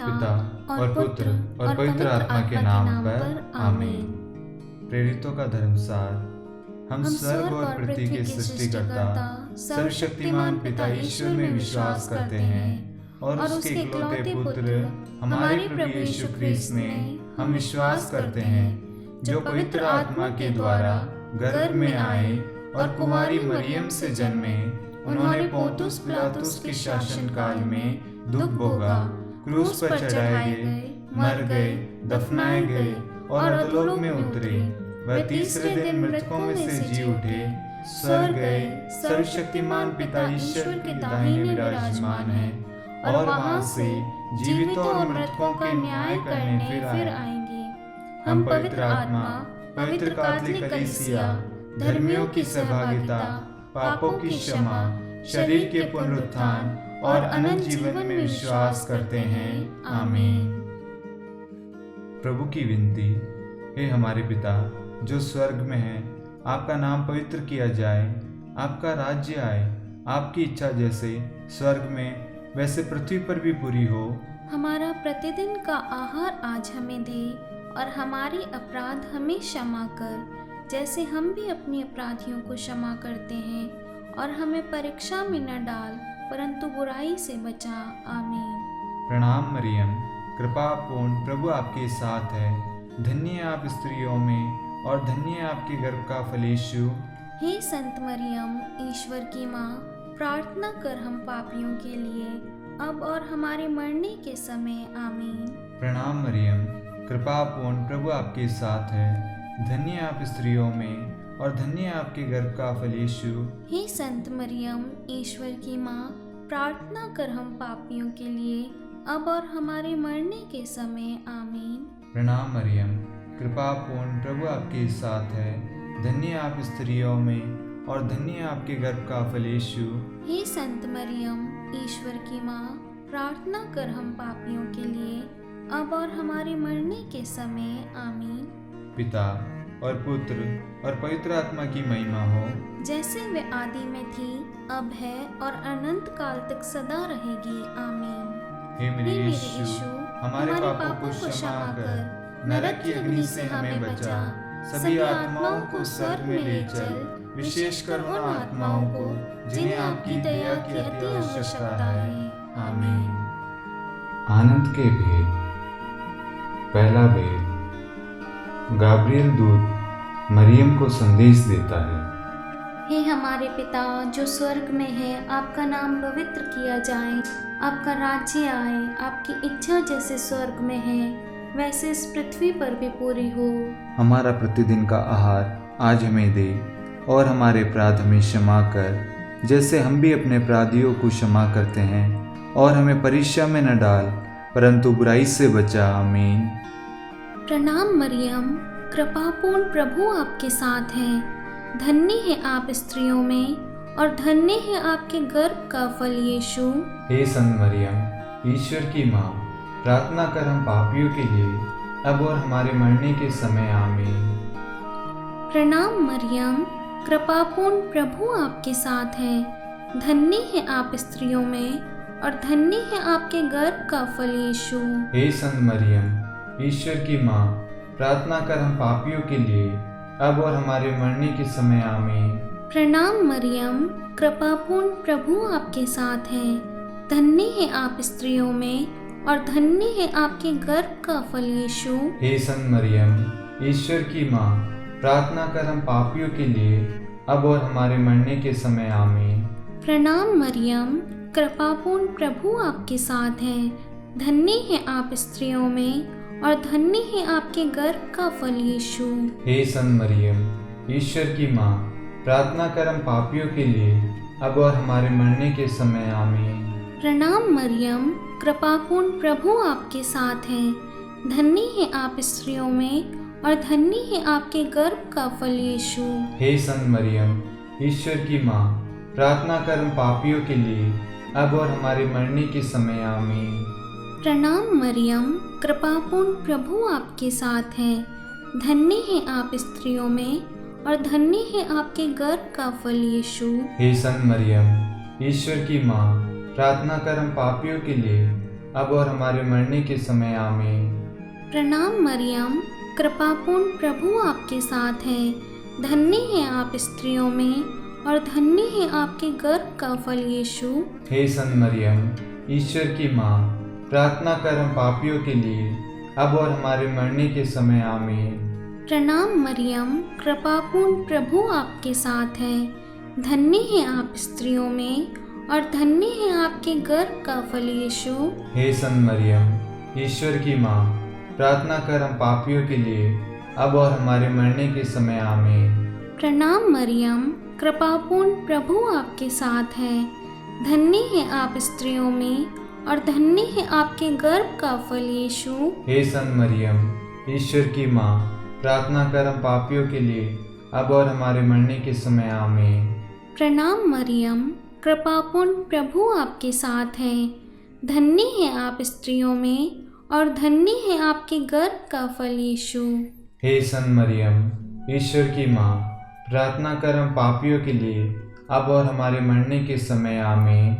पिता और पुत्र और पवित्र आत्मा के नाम पर आमीन। प्रेरितों का धर्मसार। हम स्वर्ग और पृथ्वी के सृष्टिकर्ता सर्वशक्तिमान पिता ईश्वर में विश्वास करते हैं और उसके इकलौते पुत्र हमारे प्रभु यीशु ख्रीस्त में हम विश्वास करते हैं, जो पवित्र आत्मा के द्वारा गर्भ में आए और कुमारी मरियम से जन्मे। उन्होंने पोंतुस पिलातुस के शासन काल में दुख भोगा, क्रूस पर चढ़ाए गए, मर गए, दफनाए गए और अधोलोक में उतरे। वह तीसरे दिन मृतकों में से जी उठे, स्वर्ग गए, सर्वशक्तिमान पिता ईश्वर के दाहिने विराजमान है और वहां से जीवितों और मृतकों के न्याय करने फिर आएंगे। हम पवित्र आत्मा, पवित्र कैथोलिक कलीसिया, धर्मियों की सहभागिता, पापों की क्षमा, शरीर के पुनरुत्थान और अनंत जीवन में विश्वास करते हैं। आमीन। प्रभु की विनती। हे हमारे पिता जो स्वर्ग में है, आपका नाम पवित्र किया जाए, आपका राज्य आए, आपकी इच्छा जैसे स्वर्ग में वैसे पृथ्वी पर भी पूरी हो। हमारा प्रतिदिन का आहार आज हमें दे और हमारे अपराध हमें क्षमा कर, जैसे हम भी अपने अपराधियों को क्षमा करते हैं, और हमें परीक्षा में न डाल परंतु बुराई से बचा। आमीन। प्रणाम मरियम, कृपा पूर्ण प्रभु आपके साथ है। धन्य है आप स्त्रियों में और धन्य है आपके गर्भ का फल यीशु। हे संत मरियम, ईश्वर की माँ, प्रार्थना कर हम पापियों के लिए, अब और हमारे मरने के समय। आमीन। प्रणाम मरियम, कृपा पूर्ण प्रभु आपके साथ है। धन्य है आप स्त्रियों में और धन्य है आपके गर्भ का फल यीशु। हे संत मरियम, ईश्वर की माँ, प्रार्थना कर हम पापियों के लिए, अब और हमारे मरने के समय। आमीन। प्रणाम मरियम, कृपा पूर्ण प्रभु आपके साथ है। धन्य है आप स्त्रियों में और धन्य है आपके गर्भ का फल यीशु। हे संत मरियम, ईश्वर की माँ, प्रार्थना कर हम पापियों के लिए, अब और हमारे मरने के समय। आमीन। पिता और पुत्र और पवित्र आत्मा की महिमा हो, जैसे वे आदि में थी, अब है और अनंत काल तक सदा रहेगी। आमीन। हे मेरे यीशु, हमारे पापों को क्षमा कर, नरक की अग्नि से हमें बचा, सभी आत्माओं को स्वर्ग में ले चल, विशेषकर उन आत्माओं को जिन्हें आपकी दया की अति आवश्यकता है। आमीन। आनंद के भेद। पहला भेद। गाब्रियल दूत मरियम को संदेश देता है। हे हमारे पिता जो स्वर्ग में है, आपका नाम पवित्र किया जाए, आपका राज्य आए, आपकी इच्छा जैसे स्वर्ग में है वैसे इस पृथ्वी पर भी पूरी हो। हमारा प्रतिदिन का आहार आज हमें दे और हमारे अपराध हमें क्षमा कर, जैसे हम भी अपने अपराधियों को क्षमा करते हैं, और हमें परीक्षा में न डाल परंतु बुराई से बचा। आमीन। प्रणाम मरियम, कृपापूर्ण प्रभु आपके साथ है। धन्य है आप स्त्रियों में और धन्य है आपके गर्भ का फल यीशु। हे संत मरियम, ईश्वर की माँ, प्रार्थना कर हम पापियों के लिए, अब और हमारे मरने के समय। आमीन। प्रणाम मरियम, कृपापूर्ण प्रभु आपके साथ है। धन्य है आप स्त्रियों में और धन्य है आपके गर्भ का फल यीशु। हे संत मरियम, ईश्वर की माँ, प्रार्थना कर हम पापियों के लिए, अब और हमारे मरने के समय। आमीन। प्रणाम मरियम, कृपापूर्ण प्रभु आपके साथ है। धन्य है आप स्त्रियों में और धन्य है आपके गर्भ का फल यीशु। हे संत मरियम, ईश्वर की माँ, प्रार्थना कर हम पापियों के लिए, अब और हमारे मरने के समय। आमीन। प्रणाम मरियम, कृपापूर्ण प्रभु आपके साथ है। धन्य है आप स्त्रियों में और धन्य है आपके गर्भ का फल यीशु। हे संत मरियम, ईश्वर की माँ, प्रार्थना कर हम पापियों के लिए, अब और हमारे मरने के समय। आमीन। प्रणाम मरियम, कृपापूर्ण प्रभु आपके साथ है। धन्य है आप स्त्रियों में और धन्य है आपके गर्भ का फल यीशु। हे संत मरियम, ईश्वर की माँ, प्रार्थना कर हम पापियों के लिए, अब और हमारे मरने के समय। आमीन। प्रणाम मरियम, कृपापूर्ण प्रभु आपके साथ है। धन्य है आप स्त्रियों में और धन्य है आपके गर्भ का फल यीशु। हे संत मरियम, ईश्वर की माँ, प्रार्थना कर हम पापियों के लिए, अब और हमारे मरने के समय आमीन। प्रणाम मरियम, कृपापूर्ण प्रभु आपके साथ है। धन्य है आप स्त्रियों में और धन्य है आपके गर्भ का फल यीशु। हे संत मरियम, ईश्वर की माँ, प्रार्थना कर हम पापियों के लिए अब और हमारे मरने के समय आमीन। प्रणाम मरियम, कृपापूर्ण प्रभु आपके साथ है। धन्य है आप स्त्रियों में और धन्य है आपके गर्भ का फल यीशु। हे संत मरियम, ईश्वर की माँ, प्रार्थना कर हम पापियों के लिए अब और हमारे मरने के समय आमीन। प्रणाम मरियम, कृपापूर्ण प्रभु आपके साथ है। धन्य है आप स्त्रियों में और धन्य है आपके गर्भ का फल यीशु। हे संत मरियम, ईश्वर की माँ, प्रार्थना कर हम पापियों के लिए अब और हमारे मरने के समय आमीन। प्रणाम मरियम, कृपापूर्ण प्रभु आपके साथ है। धन्य है आप स्त्रियों में और धन्य है आपके गर्भ का फल यीशु। हे संत मरियम, ईश्वर की माँ, प्रार्थना कर हम पापियों के लिए अब और हमारे मरने के समय आमीन।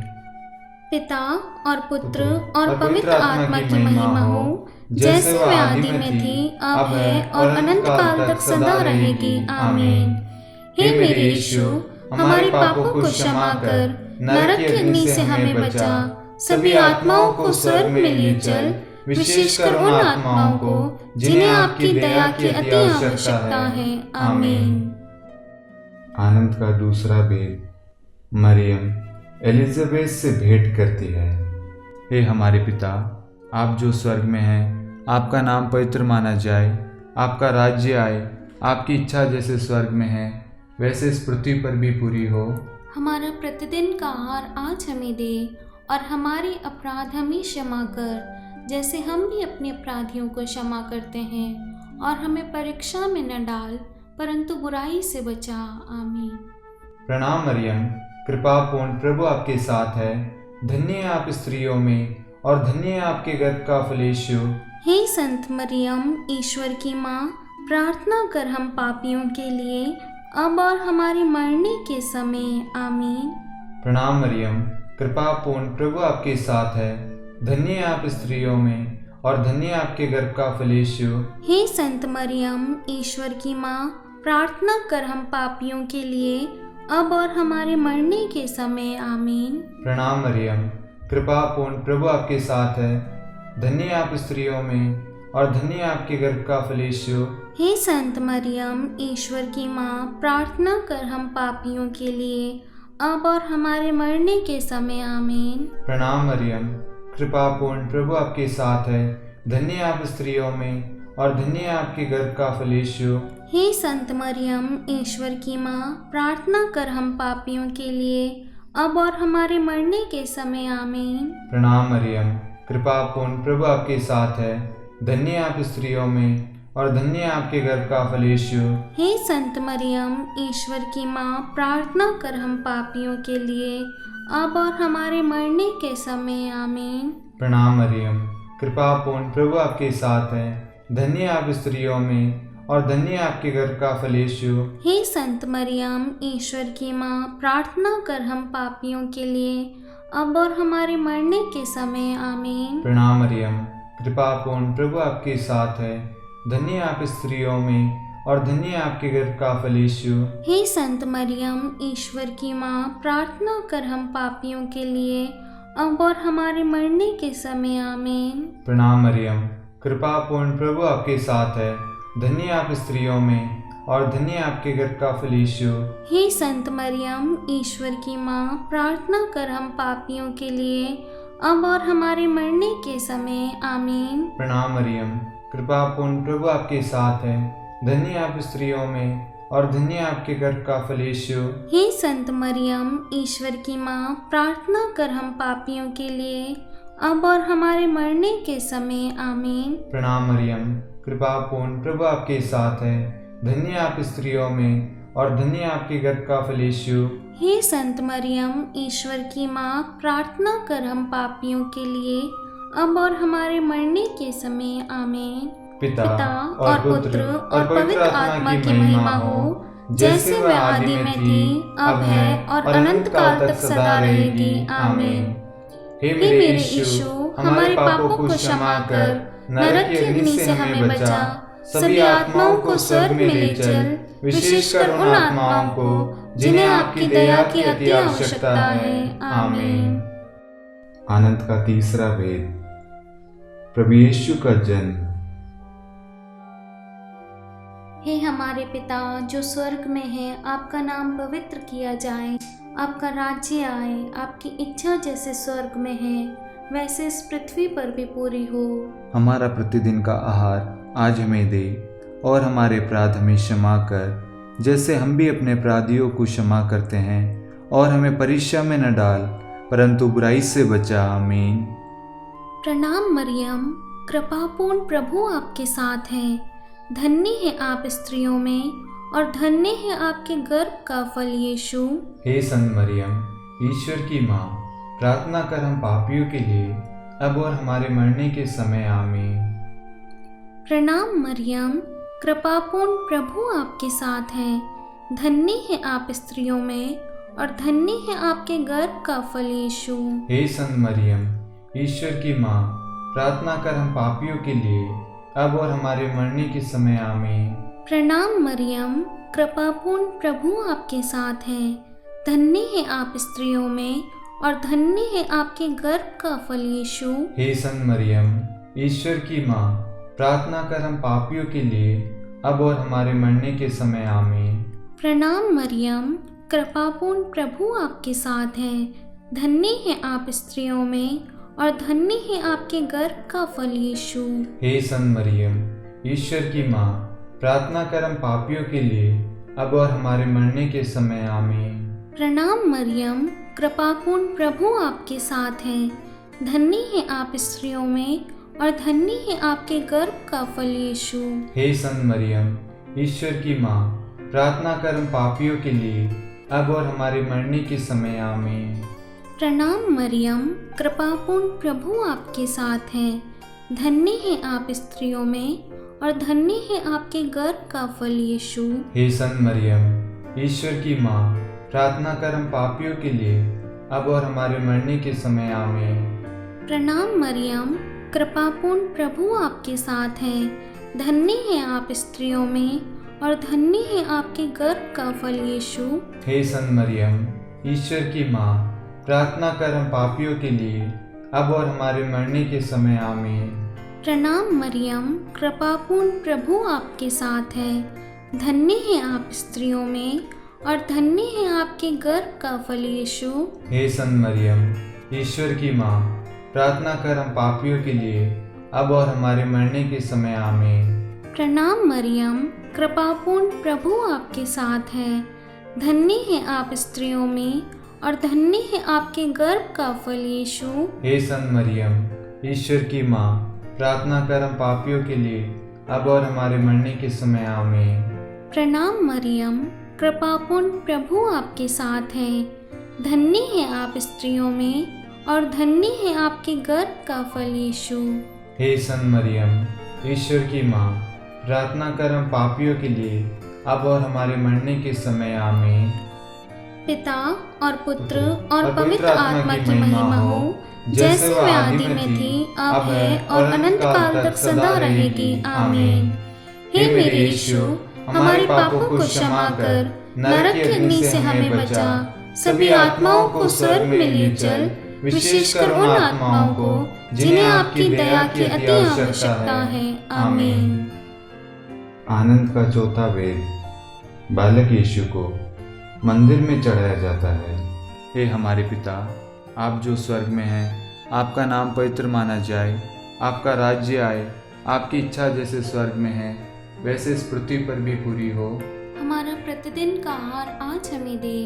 पिता और पुत्र और पवित्र आत्मा की महिमा हो, जैसे वह आदि में थी, अब है और अनंत काल तक सदा रहेगी। आमीन। हे मेरे यीशु, हमारे पापों को क्षमा कर नरक की अग्नि से हमें बचा, सभी आत्माओं को स्वर्ग में ले चल, विशेषकर उन आत्माओं को जिन्हें आपकी दया की अति आवश्यकता है। आमीन। आनंद का दूसरा भेद, मरियम एलिजाबेथ से भेंट करती है। हे हमारे पिता, आप जो स्वर्ग में हैं, आपका नाम पवित्र माना जाए, आपका राज्य आए, आपकी इच्छा जैसे स्वर्ग में है वैसे इस पृथ्वी पर भी पूरी हो। हमारा प्रतिदिन का आहार आज हमें दे और हमारे अपराध हमें क्षमा कर, जैसे हम भी अपने अपराधियों को क्षमा करते हैं, और हमें परीक्षा में न डाल परंतु बुराई से बचा। आमीन। प्रणाम मरियम, कृपा पूर्ण प्रभु आपके साथ है। धन्य है आप स्त्रियों में और धन्य है आपके गर्भ का फल यीशु। हे संत मरियम, ईश्वर की माँ, प्रार्थना कर हम पापियों के लिए अब और हमारे मरने के समय। आमीन। प्रणाम मरियम, कृपा पूर्ण प्रभु आपके साथ है। धन्य है आप स्त्रियों में और धन्य है आपके गर्भ का फल यीशु। हे संत मरियम, ईश्वर की माँ, प्रार्थना कर हम पापियों के लिए अब और हमारे मरने के समय। आमीन। प्रणाम मरियम, कृपा पूर्ण प्रभु आपके साथ है। धन्य है आप स्त्रियों में और धन्य है आपके गर्भ का फल यीशु। हे संत मरियम, ईश्वर की माँ, प्रार्थना कर हम पापियों के लिए अब और हमारे मरने के समय। आमीन। प्रणाम मरियम, कृपा पूर्ण प्रभु आपके साथ है। धन्य है आप स्त्रियों में और धन्य है आपके गर्भ का फल यीशु। हे संत मरियम, ईश्वर की माँ, प्रार्थना कर हम पापियों के लिए अब और हमारे मरने के समय। आमीन। प्रणाम मरियम, कृपा पूर्ण प्रभु आपके साथ है। धन्य है आप स्त्रियों में और धन्य है आपके गर्भ का फल यीशु। हे संत मरियम, ईश्वर की माँ, प्रार्थना कर हम पापियों के लिए अब और हमारे मरने के समय। आमीन। प्रणाम मरियम, कृपा पूर्ण प्रभु आपके साथ है। धन्य है आप स्त्रियों में और धन्य है आपके गर्भ का फल यीशु। हे संत मरियम, ईश्वर की माँ, प्रार्थना कर हम पापियों के लिए अब और हमारे मरने के समय। आमीन। प्रणाम मरियम, कृपा पूर्ण प्रभु आपके साथ है। धन्य है आप स्त्रियों में और धन्य है आपके गर्भ का फल यीशु। हे संत मरियम, ईश्वर की माँ, प्रार्थना कर हम पापियों के लिए अब और हमारे मरने के समय। आमीन। प्रणाम मरियम, कृपा पूर्ण प्रभु आपके साथ है। धन्य है आप स्त्रियों में और धन्य है आपके गर्भ का फल यीशु। हे संत मरियम, ईश्वर की माँ, प्रार्थना कर हम पापियों के लिए अब और हमारे मरने के समय। आमीन। प्रणाम मरियम, कृपा पूर्ण प्रभु आपके साथ है। धन्य है आप स्त्रियों में और धन्य है आपके गर्भ का फल यीशु। हे संत मरियम, ईश्वर की माँ, प्रार्थना कर हम पापियों के लिए अब और हमारे मरने के समय। आमीन। प्रणाम मरियम, कृपा पूर्ण प्रभु आपके साथ है। धन्य है आप स्त्रियों में और धन्य है आपके गर्भ का फल यीशु। हे संत मरियम, ईश्वर की माँ, प्रार्थना कर हम पापियों के लिए अब और हमारे मरने के समय। आमीन। पिता और पुत्र और पवित्र आत्मा की महिमा हो, जैसे वह आदि में थी, अब है और अनंत काल तक सदा रहेगी। आमीन। हे मेरे यीशु, हमारे पापों को क्षमा कर नरक की अग्नि से हमें बचा, सभी आत्माओं को स्वर्ग में ले चल, विशेषकर उन आत्माओं को जिन्हें आपकी दया की अति आवश्यकता है। आमीन। आनंद का तीसरा वेद, प्रभु यीशु का जन्म। हे हमारे पिता जो स्वर्ग में है, आपका नाम पवित्र किया जाए, आपका राज्य आए, आपकी इच्छा जैसे स्वर्ग में है वैसे इस पृथ्वी पर भी पूरी हो। हमारा प्रतिदिन का आहार आज हमें दे, और हमारे अपराध हमें क्षमा कर जैसे हम भी अपने अपराधियों को क्षमा करते हैं, और हमें परीक्षा में न डाल परंतु बुराई से बचा। आमीन। प्रणाम मरियम, कृपापूर्ण प्रभु आपके साथ है, धन्य है आप स्त्रियों में और धन्य है आपके गर्भ का फल यीशु। हे संत मरियम, ईश्वर की माँ, प्रार्थना कर हम पापियों के लिए अब और हमारे मरने के समय। आमीन। प्रणाम मरियम, कृपापूर्ण प्रभु आपके साथ है, धन्य है आप स्त्रियों में और धन्य है आपके गर्भ का फल यीशु। हे संत मरियम, ईश्वर की माँ, प्रार्थना कर हम पापियों के लिए अब और हमारे मरने के समय। आमीन। प्रणाम मरियम, कृपापूर्ण प्रभु आपके साथ है, धन्य है आप स्त्रियों में और धन्य है आपके गर्भ का फल यीशु। हे संत मरियम, ईश्वर की माँ, प्रार्थना कर हम पापियों के लिए अब और हमारे मरने के समय। आमीन। प्रणाम मरियम, कृपापूर्ण प्रभु आपके साथ है, धन्य है आप स्त्रियों में और धन्य है आपके गर्भ का फल यीशु। हे संत मरियम, ईश्वर की माँ, प्रार्थना कर हम पापियों के लिए अब और हमारे मरने के समय। आमीन। प्रणाम मरियम, कृपापूर्ण प्रभु आपके साथ है, धन्य है आप स्त्रियों में और धन्य है आपके गर्भ का फल यीशु। हे संत मरियम, ईश्वर की माँ, प्रार्थना कर हम पापियों के लिए अब और हमारे मरने के समय। आमीन। प्रणाम मरियम, कृपापूर्ण प्रभु आपके साथ है, धन्य है आप स्त्रियों में और धन्य है आपके गर्भ का फल यीशु। हे संत मरियम, ईश्वर की माँ, प्रार्थना कर हम पापियों के लिए अब और हमारे मरने के समय। आमीन। प्रणाम मरियम, कृपापूर्ण प्रभु आपके साथ है, धन्य है आप स्त्रियों में और धन्य है आपके गर्भ का फल यीशु। हे संत मरियम, ईश्वर की माँ, प्रार्थना कर हम पापियों के लिए अब और हमारे मरने के समय। आमीन। प्रणाम मरियम, कृपापूर्ण प्रभु आपके साथ है, धन्य है आप स्त्रियों में और धन्य है आपके गर्भ का फल यीशु। हे संत मरियम, ईश्वर की माँ, प्रार्थना कर हम पापियों के लिए अब और हमारे मरने के समय। आमीन। प्रणाम मरियम, कृपापूर्ण प्रभु आपके साथ है, धन्य है आप स्त्रियों में और धन्य है आपके गर्भ का फल यीशु। हे संत मरियम, ईश्वर की माँ, प्रार्थना कर हम पापियों के लिए अब और हमारे मरने के समय। आमीन। प्रणाम मरियम, कृपापूर्ण प्रभु आपके साथ है, धन्य है आप स्त्रियों में और धन्य है आपके गर्भ का फल यीशु। हे संत मरियम, ईश्वर की माँ, प्रार्थना कर हम पापियों के लिए अब और हमारे मरने के समय। आमीन। पिता और पुत्र और पवित्र आत्मा की महिमा हो, जैसे वह आदि में थी, अब है और अनंत काल तक सदा रहेगी। आमीन। हे मेरे यीशु, हमारे पापों को क्षमा कर नरक की अग्नि से हमें बचा, सभी आत्माओं को स्वर्ग में ले चल, विशेषकर उन आत्माओं को जिन्हें आपकी दया की अति आवश्यकता है। आमीन। आनंद का चौथा वेद, बालक यीशु को मंदिर में चढ़ाया जाता है। हे हमारे पिता, आप जो स्वर्ग में हैं, आपका नाम पवित्र माना जाए, आपका राज्य आए, आपकी इच्छा जैसे स्वर्ग में है वैसे इस पृथ्वी पर भी पूरी हो। हमारा प्रतिदिन का आहार आज हमें दे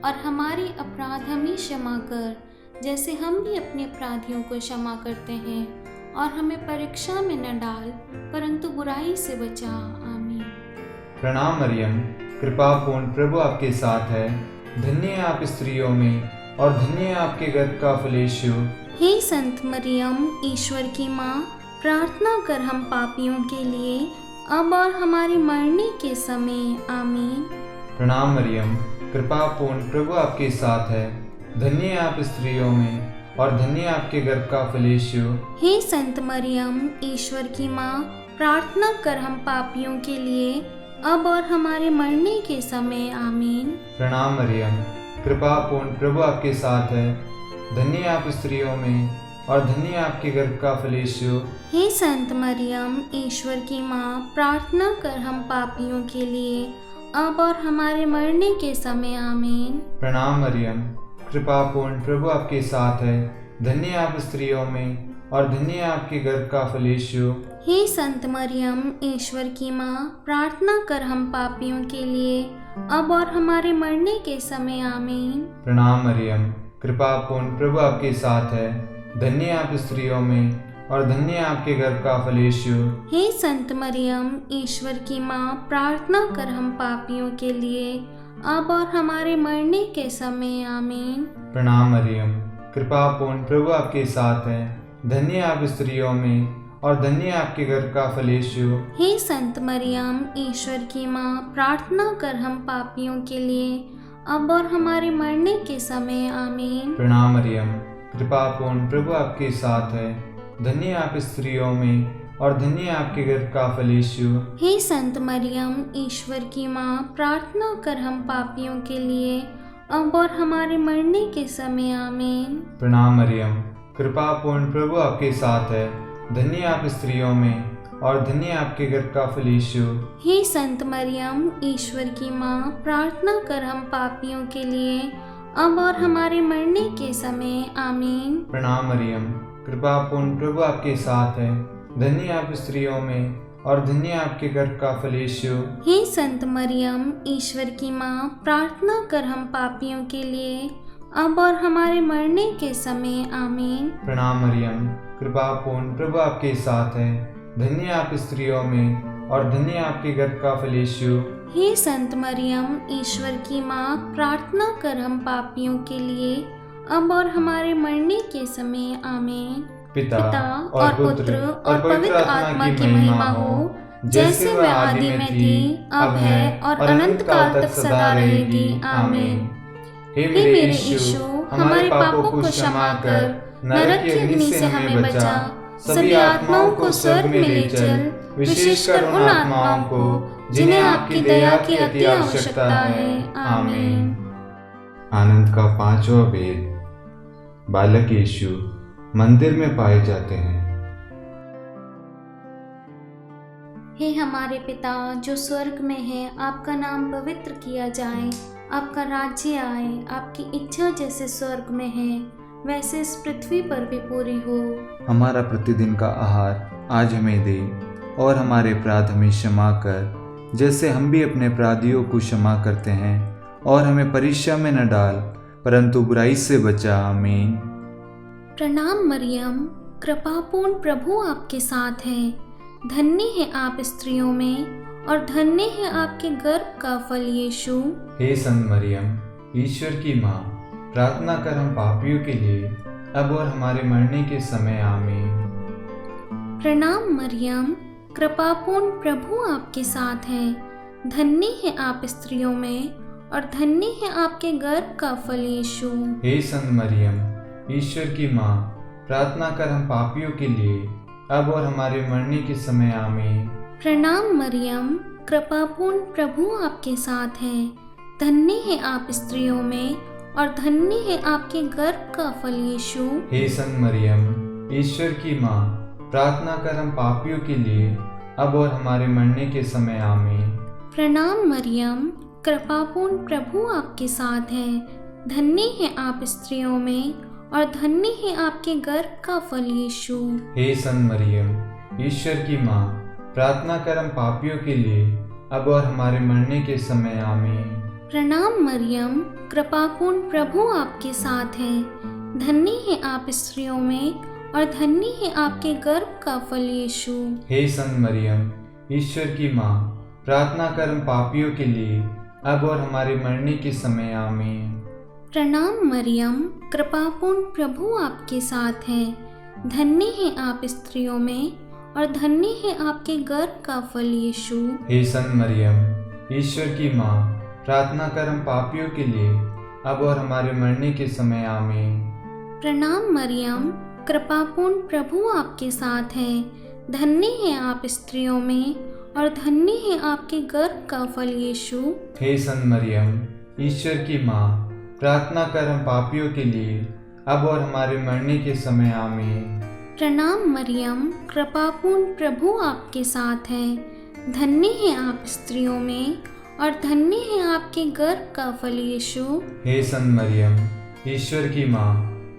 और हमारे अपराध हमें क्षमा कर जैसे हम भी अपने अपराधियों को क्षमा करते हैं, और हमें परीक्षा में न डाल परंतु बुराई से बचा। आमीन। प्रणाम मरियम, कृपा पूर्ण प्रभु आपके साथ है, धन्य है आप स्त्रियों में और धन्य है आपके गर्भ का फल यीशु। हे संत मरियम, ईश्वर की माँ, प्रार्थना कर हम पापियों के लिए अब और हमारे मरने के समय। आमीन। प्रणाम मरियम, कृपा पूर्ण प्रभु आपके साथ है, धन्य है आप स्त्रियों में और धन्य आपके गर्भ का फल यीशु। हे संत मरियम, ईश्वर की माँ, प्रार्थना कर हम पापियों के लिए, अब और हमारे मरने के समय। आमीन। प्रणाम मरियम, कृपा पूर्ण प्रभु आपके साथ है, धन्य आप स्त्रियों में और धन्य आपके गर्भ का फल यीशु। हे संत मरियम, ईश्वर की माँ, प्रार्थना कर हम पापियों के लिए, अब और हमारे मरने के समय। आमीन। प्रणाम मरियम, कृपा पूर्ण प्रभु आपके साथ है, धन्य आप स्त्रियों में और धन्य आपके गर्भ का फल यीशु। हे संत मरियम, ईश्वर की माँ, प्रार्थना कर हम पापियों के लिए, अब और हमारे मरने के समय। आमीन। प्रणाम मरियम, कृपा पूर्ण प्रभु आपके साथ है, धन्य आप स्त्रियों में और धन्य आपके गर्भ का फल यीशु। हे संत मरियम, ईश्वर की माँ, प्रार्थना कर हम पापियों के लिए, अब और हमारे मरने के समय। आमीन। प्रणाम मरियम, कृपा पूर्ण प्रभु आपके साथ है, धन्य आप स्त्रियों में और धन्य आपके गर्भ का फल यीशु। हे संत मरियम, ईश्वर की माँ, प्रार्थना कर हम पापियों के लिए, अब और हमारे मरने के समय। आमीन। प्रणाम मरियम, कृपा पूर्ण प्रभु आपके साथ है, धन्य आप स्त्रियों में और धन्य आपके गर्भ का फल यीशु। हे संत मरियम, ईश्वर की माँ, प्रार्थना कर हम पापियों के लिए, अब और हमारे मरने के समय। आमीन। प्रणाम मरियम, कृपा पूर्ण प्रभु आपके साथ है, धन्य आप स्त्रियों में और धन्य आपके गर्भ का फल यीशु। हे संत मरियम, ईश्वर की माँ, प्रार्थना कर हम पापियों के लिए, अब और हमारे मरने के समय। आमीन। प्रणाम मरियम, कृपा पूर्ण प्रभु आपके साथ है, धन्य आप स्त्रियों में और धन्य आपके गर्भ का फल यीशु। हे संत मरियम, ईश्वर की माँ, प्रार्थना कर हम पापियों के लिए, अब और हमारे मरने के समय। आमीन। प्रणाम मरियम, कृपा पूर्ण प्रभु आपके साथ है, धन्य आप स्त्रियों में और धन्य आपके गर्भ का फल यीशु। हे संत मरियम, ईश्वर की माँ, प्रार्थना कर हम पापियों के लिए, अब और हमारे मरने के समय। आमीन। पिता और पुत्र और पवित्र आत्मा की महिमा हो, जैसे वह आदि में थी, अब है और अनंत काल तक सदा रहेगी। आमीन। हे हे मेरे यीशु, हमारे पापों को क्षमा कर, नरक की अग्नि से हमें बचा, सभी आत्माओं को स्वर्ग में ले चल, विशेषकर उन आत्माओं को जिन्हें आपकी दया की अति आवश्यकता है। आमीन। आनंद का पांचवा भेद, बालक यीशु मंदिर में पाए जाते हैं। हे हमारे पिता जो स्वर्ग में है, आपका नाम पवित्र किया जाए, आपका राज्य आए, आपकी इच्छा जैसे स्वर्ग में है वैसे इस पृथ्वी पर भी पूरी हो। हमारा प्रतिदिन का आहार आज हमें दे, और हमारे अपराध हमें क्षमा कर, जैसे हम भी अपने अपराधियों को क्षमा करते हैं, और हमें परीक्षा में न डाल, परंतु बुराई से बचा। आमीन। प्रणाम मरियम, कृपापूर्ण प्रभु आपके साथ है, धन्य है आप स्त्रियों में और धन्य है आपके गर्भ का फल यीशु। हे संत मरियम, ईश्वर की माँ, प्रार्थना कर हम पापियों के लिए, अब और हमारे मरने के समय। आमीन। प्रणाम मरियम, कृपापूर्ण प्रभु आपके साथ है, धन्य है आप स्त्रियों में और धन्य है आपके गर्भ का फल यीशु। हे संत मरियम, ईश्वर की माँ, प्रार्थना कर हम पापियों के लिए, अब और हमारे मरने के समय। आमीन। प्रणाम मरियम, कृपापूर्ण प्रभु आपके साथ है, धन्य है आप स्त्रियों में और धन्य है आपके गर्भ का फल यीशु। हे संत मरियम, ईश्वर की माँ, प्रार्थना कर हम पापियों के लिए, अब और हमारे मरने के समय। आमीन। प्रणाम मरियम, कृपापूर्ण प्रभु आपके साथ है, धन्य है आप स्त्रियों में और धन्य है आपके गर्भ का फल यीशु। हे संत मरियम, ईश्वर की माँ, प्रार्थना कर हम पापियों के लिए, अब और हमारे मरने के समय। आमीन। प्रणाम मरियम, कृपापूर्ण प्रभु आपके साथ है, धन्य है आप स्त्रियों में और धन्य है आपके गर्भ का फल यीशु। हे संत मरियम, ईश्वर की माँ, प्रार्थना कर हम पापियों के लिए, अब और हमारे मरने के समय। आमीन। प्रणाम मरियम, कृपापूर्ण प्रभु आपके साथ है, धन्य है आप स्त्रियों में और धन्य है आपके गर्भ का फल यीशु। हे संत मरियम, ईश्वर की माँ, प्रार्थना कर हम पापियों के लिए, अब और हमारे मरने के समय। आमीन। प्रणाम मरियम, कृपापूर्ण प्रभु आपके साथ है। धन्य है आप स्त्रियों में और धन्य है आपके गर्भ का फल यीशु। हे संत मरियम, ईश्वर की माँ, प्रार्थना कर हम पापियों के लिए अब और हमारे मरने के समय आमीन। प्रणाम मरियम, कृपापूर्ण प्रभु आपके साथ है। धन्य है आप स्त्रियों में और धन्य है आपके गर्भ का फल यीशु। हे संत मरियम, ईश्वर की माँ,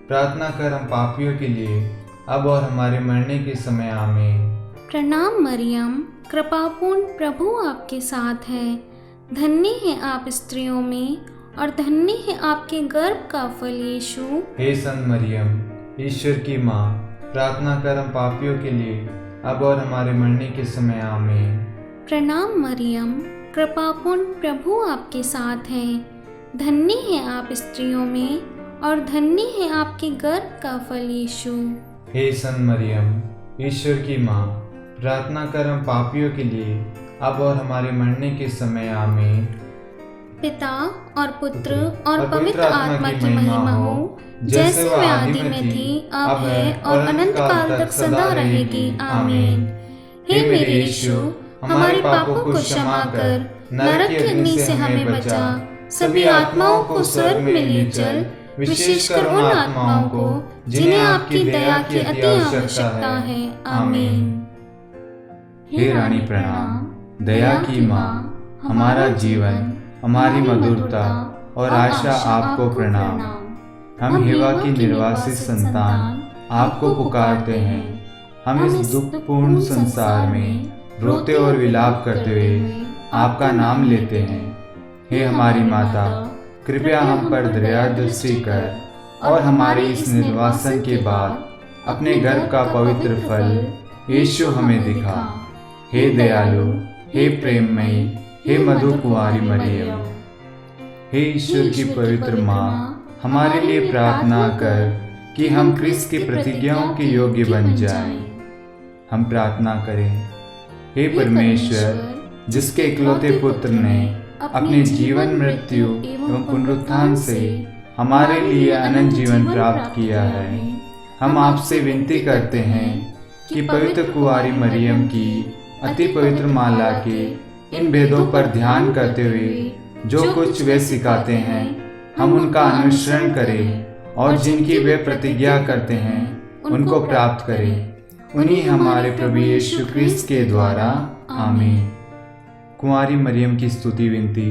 प्रार्थना कर हम पापियों के लिए अब और हमारे मरने के समय आमीन। प्रणाम मरियम, कृपापूर्ण प्रभु आपके साथ है। धन्य है आप स्त्रियों में और धन्य है आपके गर्भ का फल यीशु। हे संत मरियम, ईश्वर की माँ, प्रार्थना कर हम पापियों के लिए अब और हमारे मरने के समय आमीन। प्रणाम मरियम, कृपापूर्ण प्रभु आपके साथ है। धन्य है आप स्त्रियों में और धन्य है आपके गर्भ का फल यीशु। हे संत मरियम, ईश्वर की माँ, प्रार्थना कर हम पापियों के लिए अब और हमारे मरने के समय आमीन। पिता और पुत्र और पवित्र आत्मा की महिमा हो, जैसे वह आदि में थी, अब है और अनंत काल तक सदा रहेगी। आमीन। हे मेरे यीशु, हमारे पापों को क्षमा कर नरक की अग्नि से हमें बचा, सभी आत्माओं को स्वर्ग में ले चल, विशेषकर उन आत्माओं को जिन्हें आपकी दया की अति आवश्यकता है। आमीन। हे रानी प्रणाम, दया की माँ, हमारा जीवन, हमारी मधुरता और आशा आपको प्रणाम। हम हेवा की निर्वासित संतान आपको पुकारते हैं। हम इस दुखपूर्ण संसार में रोते और विलाप करते हुए आपका नाम लेते हैं। हे हमारी माता, कृपया हम पर दया दृष्टि कर और हमारे इस निर्वासन के बाद अपने गर्भ का पवित्र फल यीशु हमें दिखा। हे दयालु, हे प्रेममयी, हे मधु कुंवारी मरियम, हे ईश्वर की पवित्र माँ, हमारे लिए प्रार्थना कर कि हम क्रिस्त की प्रतिज्ञाओं के योग्य बन जाएं। हम प्रार्थना करें। हे परमेश्वर, जिसके इकलौते पुत्र ने अपने जीवन, मृत्यु एवं पुनरुत्थान से हमारे लिए अनंत जीवन प्राप्त किया है, हम आपसे विनती करते हैं कि पवित्र कुंवारी मरियम की अति पवित्र माला के इन भेदों पर ध्यान करते हुए जो कुछ वे सिखाते हैं, हम उनका अनुसरण करें और जिनकी वे प्रतिज्ञा करते हैं उनको प्राप्त करें। उन्हीं हमारे प्रभु यीशु क्रिस्त के द्वारा। आमीन। कुंवारी मरियम की स्तुति विनती।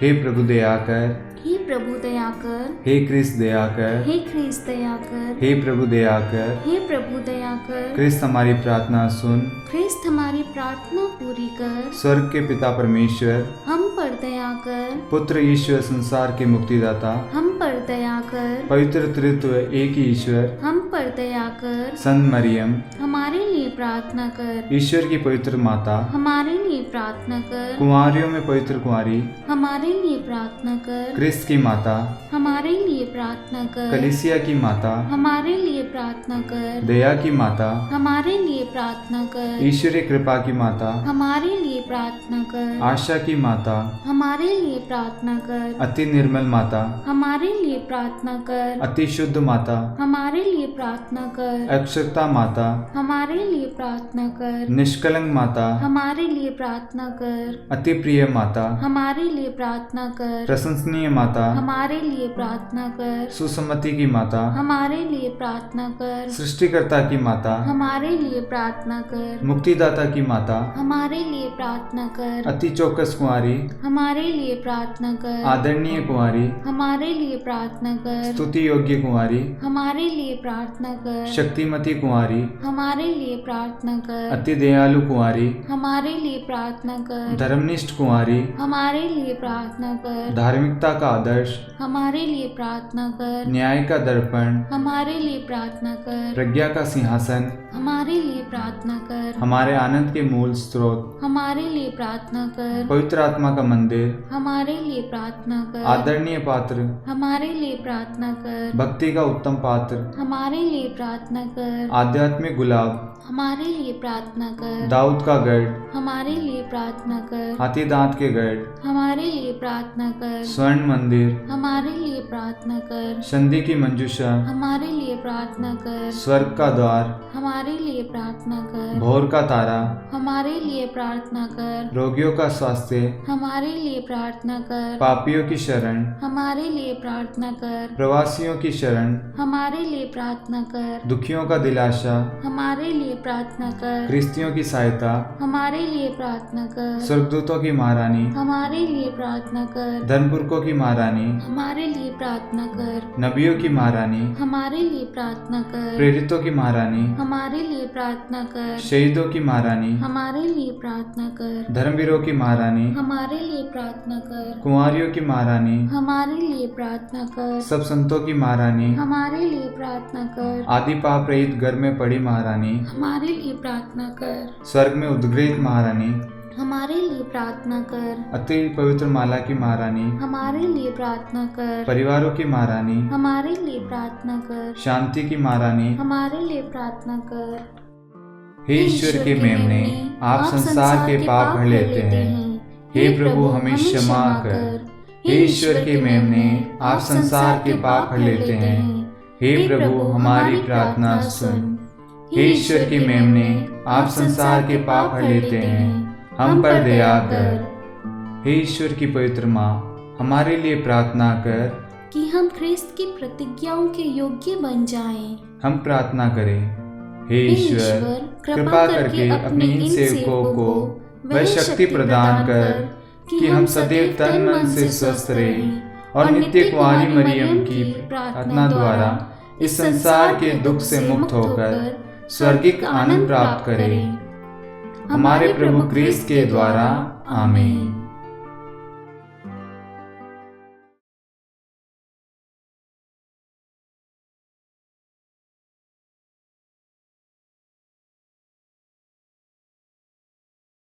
हे प्रभु दया कर, हे प्रभु दया कर, हे क्रिस्त दया कर, हे क्रिस्त दया कर, हे प्रभु दया कर, हे प्रभु दया कर। क्रिस्त हमारी प्रार्थना सुन, क्रिस्त हमारी प्रार्थना पूरी कर। स्वर्ग के पिता परमेश्वर, हम पर दया कर। पुत्र ईश्वर संसार के मुक्तिदाता, हम पर दया कर। पवित्र त्रित्व एक ही ईश्वर, हम पर दया कर। संत मरियम, हमारे लिए प्रार्थना कर। ईश्वर की पवित्र माता, हमारे लिए प्रार्थना कर। कुंवारियों में पवित्र कुंवारी, हमारे लिए प्रार्थना कर। क्रिस्त की माता, हमारे लिए प्रार्थना कर। कलीसिया की माता, हमारे लिए प्रार्थना कर। दया की माता, हमारे लिए प्रार्थना कर। ईश्वरीय कृपा की माता, हमारे लिए प्रार्थना कर। आशा की माता, हमारे लिए प्रार्थना कर। अति निर्मल माता, हमारे लिए प्रार्थना कर। अति शुद्ध माता, हमारे लिए प्रार्थना कर। अक्षरता माता, हमारे लिए प्रार्थना कर। निष्कलंक माता, हमारे लिए प्रार्थना कर। अति प्रिय माता, हमारे लिए प्रार्थना कर। प्रशंसनीय माता, हमारे लिए प्रार्थना कर। सुसम्मति की माता, हमारे लिए प्रार्थना कर। सृष्टिकर्ता की माता, हमारे लिए प्रार्थना कर। मुक्तिदाता की माता, हमारे लिए प्रार्थना कर। अति चौकस कुंवारी, हमारे लिए प्रार्थना कर। आदरणीय कुंवारी, हमारे लिए प्रार्थना कर। स्तुति योग्य कुंवारी, हमारे लिए प्रार्थना कर। शक्तिमती कुंवारी, हमारे लिए प्रार्थना कर। अति दयालु कुंवारी, हमारे लिए प्रार्थना कर। धर्मनिष्ठ कुंवारी, हमारे लिए प्रार्थना कर। धार्मिकता का आदर्श, हमारे लिए प्रार्थना कर। न्याय का दर्पण, हमारे लिए प्रार्थना कर। प्रज्ञा का सिंहासन, हमारे लिए प्रार्थना कर। हमारे आनंद के मूल स्रोत, हमारे लिए प्रार्थना कर। पवित्र आत्मा का मंदिर, हमारे लिए प्रार्थना कर। आदरणीय पात्र, हमारे लिए प्रार्थना कर। भक्ति का उत्तम पात्र, हमारे लिए प्रार्थना कर। आध्यात्मिक गुलाब, हमारे लिए प्रार्थना कर। दाऊद का गढ़, हमारे लिए प्रार्थना कर। हाथी दांत के गढ़, हमारे लिए प्रार्थना कर। स्वर्ण मंदिर, हमारे लिए प्रार्थना कर। संधि की मंजूषा, हमारे लिए प्रार्थना कर। स्वर्ग का द्वार, हमारे लिए प्रार्थना कर। भोर का तारा, हमारे लिए प्रार्थना कर। रोगियों का स्वास्थ्य, हमारे लिए प्रार्थना कर। पापियों की शरण, हमारे लिए प्रार्थना कर। प्रवासियों की शरण, हमारे लिए प्रार्थना कर। दुखियों का दिलासा, हमारे लिए प्रार्थना कर। गृहस्थियों की सहायता, हमारे लिए प्रार्थना कर। स्वर्गदूतों की महारानी, हमारे लिए प्रार्थना कर। धर्मपुरखों की महारानी, हमारे लिए प्रार्थना कर। नबियों की महारानी, हमारे लिए प्रार्थना कर। प्रेरितों की महारानी, हमारे लिए प्रार्थना कर। शहीदों की महारानी, हमारे लिए प्रार्थना कर। धर्मवीरों की महारानी, हमारे लिए प्रार्थना कर। कुंवारियों की महारानी, हमारे लिए प्रार्थना कर। सब संतों की महारानी, हमारे लिए प्रार्थना कर। आदि पाप रहित घर में पड़ी महारानी, हमारे लिए प्रार्थना कर। स्वर्ग में उद्गृहित महारानी, हमारे लिए प्रार्थना कर। अति पवित्र माला की महारानी, हमारे लिए प्रार्थना कर। परिवारों की महारानी, हमारे लिए प्रार्थना कर। शांति की महारानी, हमारे लिए प्रार्थना कर। हे ईश्वर के मेमने, आप संसार के पाप भर लेते हैं। हे प्रभु हमें क्षमा कर। हे ईश्वर के मेमने, आप संसार के पाप भर लेते हैं। हे प्रभु हमारी प्रार्थना सुन। हे ईश्वर के मेमने, आप संसार के पाप भर लेते हैं, हम पर दया कर। हे ईश्वर की पवित्र माँ, हमारे लिए प्रार्थना कर कि हम ख्रिस्त की प्रतिज्ञाओं के योग्य बन जाएं। हम प्रार्थना करें। हे ईश्वर, कृपा करके अपने इन सेवकों को वह शक्ति प्रदान कर कि हम सदैव तन मन से स्वस्थ रहें और नित्य कुंवारी मरियम की प्रार्थना द्वारा इस संसार के दुख से मुक्त होकर स्वर्गिक आनंद प्राप्त करें। हमारे प्रभु क्रिस्त के द्वारा। आमीन।